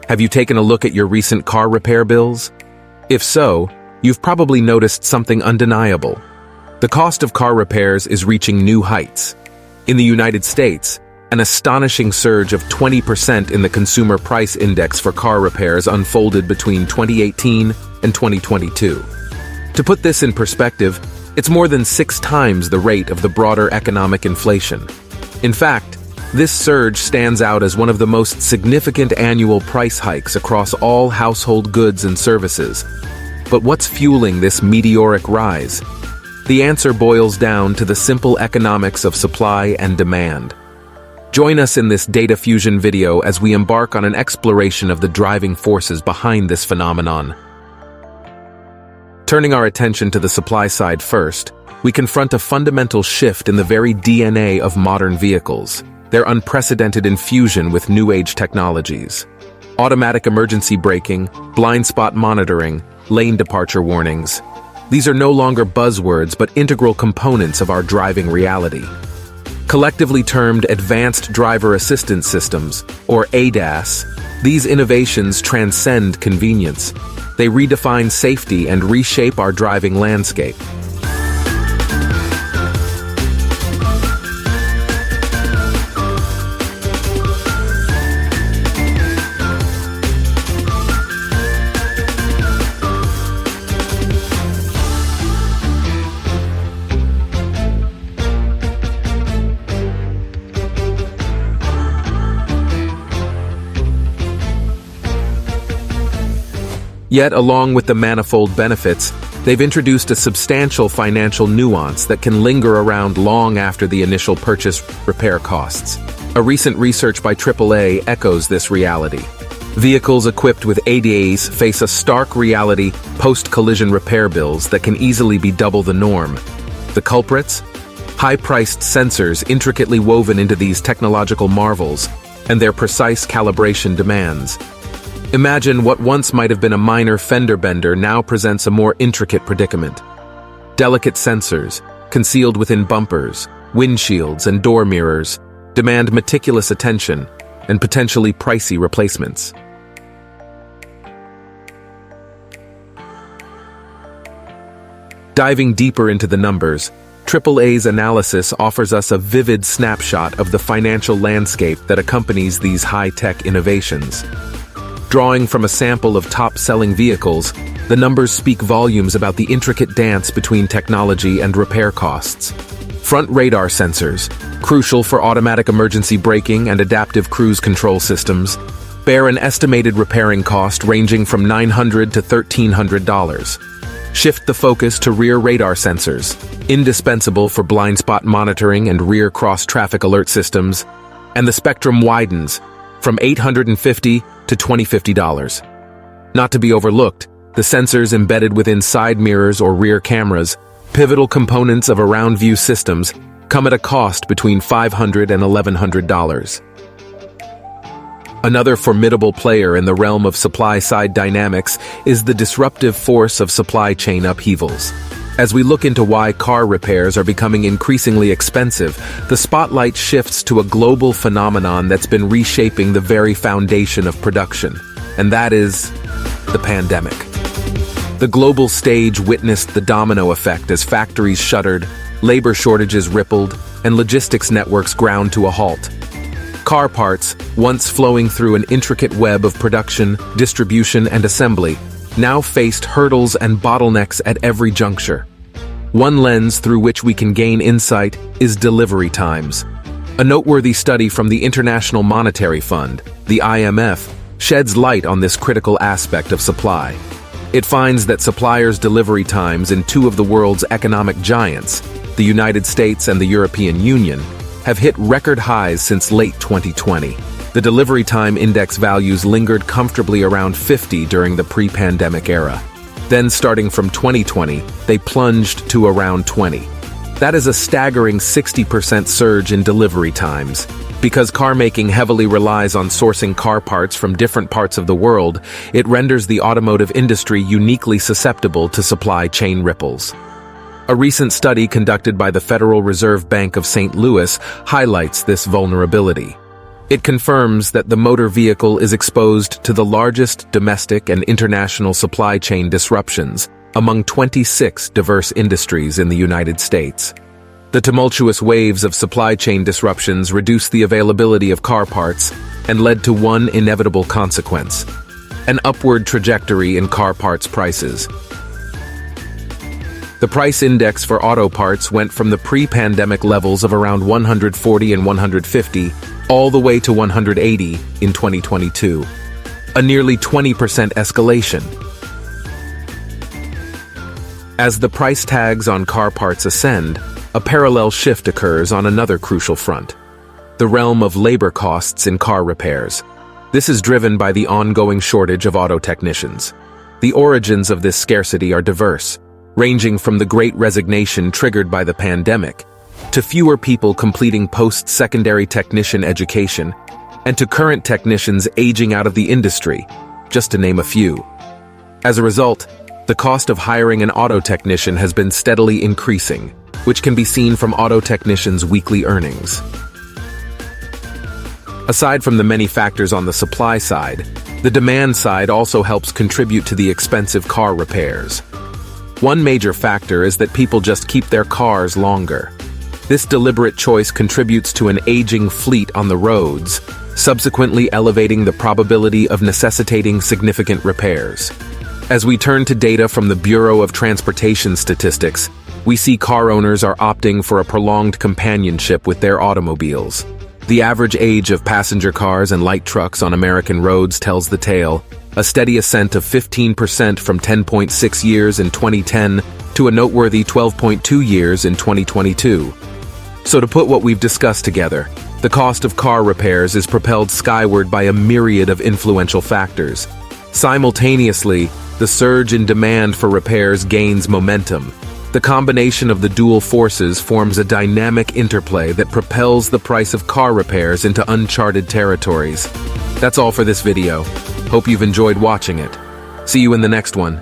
Have you taken a look at your recent car repair bills? If so, you've probably noticed something undeniable. The cost of car repairs is reaching new heights. In the United States, an astonishing surge of 20% in the Consumer Price Index for car repairs unfolded between 2018 and 2022. To put this in perspective, it's more than 6 times the rate of the broader economic inflation. In fact, this surge stands out as one of the most significant annual price hikes across all household goods and services. But what's fueling this meteoric rise? The answer boils down to the simple economics of supply and demand. Join us in this data fusion video as we embark on an exploration of the driving forces behind this phenomenon. Turning our attention to the supply side first, we confront a fundamental shift in the very DNA of modern vehicles, their unprecedented infusion with new-age technologies. Automatic emergency braking, blind spot monitoring, lane departure warnings. These are no longer buzzwords but integral components of our driving reality. Collectively termed Advanced Driver Assistance Systems, or ADAS, these innovations transcend convenience. They redefine safety and reshape our driving landscape. Yet, along with the manifold benefits, they've introduced a substantial financial nuance that can linger around long after the initial purchase repair costs. A recent research by AAA echoes this reality. Vehicles equipped with ADAS face a stark reality post-collision repair bills that can easily be double the norm. The culprits? High-priced sensors intricately woven into these technological marvels, and their precise calibration demands. Imagine what once might have been a minor fender bender now presents a more intricate predicament. Delicate sensors, concealed within bumpers, windshields, and door mirrors, demand meticulous attention and potentially pricey replacements. Diving deeper into the numbers, AAA's analysis offers us a vivid snapshot of the financial landscape that accompanies these high-tech innovations. Drawing from a sample of top-selling vehicles, the numbers speak volumes about the intricate dance between technology and repair costs. Front radar sensors, crucial for automatic emergency braking and adaptive cruise control systems, bear an estimated repairing cost ranging from $900 to $1,300. Shift the focus to rear radar sensors, indispensable for blind spot monitoring and rear cross-traffic alert systems, and the spectrum widens from $850 to $2,050. Not to be overlooked, the sensors embedded within side mirrors or rear cameras, pivotal components of around-view systems, come at a cost between $500 and $1,100. Another formidable player in the realm of supply-side dynamics is the disruptive force of supply chain upheavals. As we look into why car repairs are becoming increasingly expensive, the spotlight shifts to a global phenomenon that's been reshaping the very foundation of production, and that is the pandemic. The global stage witnessed the domino effect as factories shuttered, labor shortages rippled, and logistics networks ground to a halt. Car parts, once flowing through an intricate web of production, distribution, and assembly, now faced hurdles and bottlenecks at every juncture. One lens through which we can gain insight is delivery times. A noteworthy study from the International Monetary Fund, the IMF, sheds light on this critical aspect of supply. It finds that suppliers' delivery times in two of the world's economic giants, the United States and the European Union, have hit record highs since late 2020. The delivery time index values lingered comfortably around 50 during the pre-pandemic era. Then, starting from 2020, they plunged to around 20. That is a staggering 60% surge in delivery times. Because car making heavily relies on sourcing car parts from different parts of the world, it renders the automotive industry uniquely susceptible to supply chain ripples. A recent study conducted by the Federal Reserve Bank of St. Louis highlights this vulnerability. It confirms that the motor vehicle is exposed to the largest domestic and international supply chain disruptions among 26 diverse industries in the United States. The tumultuous waves of supply chain disruptions reduced the availability of car parts and led to one inevitable consequence: an upward trajectory in car parts prices. The price index for auto parts went from the pre-pandemic levels of around 140 and 150 all the way to 180 in 2022, a nearly 20% escalation. As the price tags on car parts ascend, a parallel shift occurs on another crucial front: the realm of labor costs in car repairs. This is driven by the ongoing shortage of auto technicians. The origins of this scarcity are diverse, ranging from the Great Resignation triggered by the pandemic, to fewer people completing post-secondary technician education, and to current technicians aging out of the industry, just to name a few. As a result, the cost of hiring an auto technician has been steadily increasing, which can be seen from auto technicians' weekly earnings. Aside from the many factors on the supply side, the demand side also helps contribute to the expensive car repairs. One major factor is that people just keep their cars longer. This deliberate choice contributes to an aging fleet on the roads, subsequently elevating the probability of necessitating significant repairs. As we turn to data from the Bureau of Transportation Statistics, we see car owners are opting for a prolonged companionship with their automobiles. The average age of passenger cars and light trucks on American roads tells the tale, a steady ascent of 15% from 10.6 years in 2010 to a noteworthy 12.2 years in 2022. So to put what we've discussed together, the cost of car repairs is propelled skyward by a myriad of influential factors. Simultaneously, the surge in demand for repairs gains momentum. The combination of the dual forces forms a dynamic interplay that propels the price of car repairs into uncharted territories. That's all for this video. Hope you've enjoyed watching it. See you in the next one.